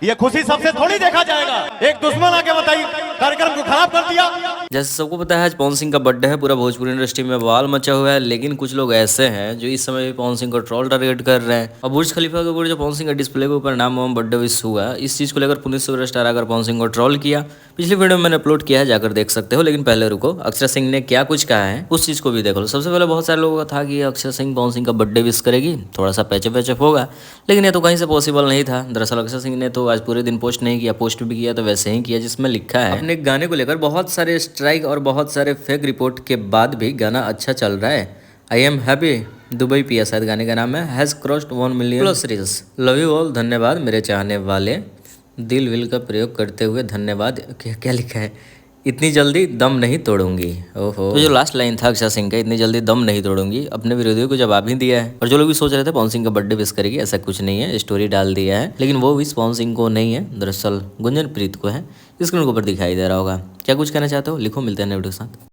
ये खुशी सबसे थोड़ी देखा जाएगा। एक दुश्मन आके बताइए कार्यक्रम को खराब कर दिया। जैसे सबको पता है आज पवन सिंह का बर्थडे है, पूरा भोजपुरी इंडस्ट्री में बवाल मचा हुआ है। लेकिन कुछ लोग ऐसे हैं जो इस समय भी पवन सिंह को ट्रोल टारगेट कर रहे हैं। और बुर्ज खलीफा के ऊपर जो पवन सिंह का डिस्प्ले के ऊपर नाम वाम बर्थडे विश हुआ, इस चीज को लेकर पुनीत सुपरस्टार आकर पवन सिंह को ट्रोल किया। पिछली वीडियो में मैंने अपलोड किया है, जाकर देख सकते हो। लेकिन पहले रुको, अक्षरा सिंह ने क्या कुछ कहा है उस चीज को भी देख लो। सबसे पहले बहुत सारे लोगों का था कि अक्षरा सिंह पवन सिंह का बर्थडे विश करेगी, थोड़ा सा पैचअप पैचअप होगा, लेकिन ये तो कहीं से पॉसिबल नहीं था। दरअसल अक्षरा सिंह ने तो आज पूरे दिन पोस्ट नहीं किया, पोस्ट भी किया तो वैसे ही किया जिसमें लिखा है अपने गाने को लेकर बहुत सारे स्ट्राइक और बहुत सारे फेक रिपोर्ट के बाद भी गाना अच्छा चल रहा है। आई एम हैप्पी दुबई पिया शायद गाने का नाम है, has crossed 1 million plus reels, love you all, धन्यवाद मेरे चाहने वाले, दिल विल का प्रयोग करते हुए धन्यवाद। क्या लिखा है, इतनी जल्दी दम नहीं तोड़ूंगी। ओहो, तो जो लास्ट लाइन था अक्षरा सिंह का, इतनी जल्दी दम नहीं तोड़ूंगी, अपने विरोधियों को जवाब ही दिया है। और जो लोग भी सोच रहे थे पवन सिंह का बर्थडे विश करेगी, ऐसा कुछ नहीं है, स्टोरी डाल दिया है। लेकिन वो विश पवन सिंह को नहीं है, दरअसल गुंजन प्रीत को है। स्क्रीन के ऊपर दिखाई दे रहा होगा। क्या कुछ कहना चाहते हो लिखो, मिलते हैं नेक्स्ट वीडियो के साथ।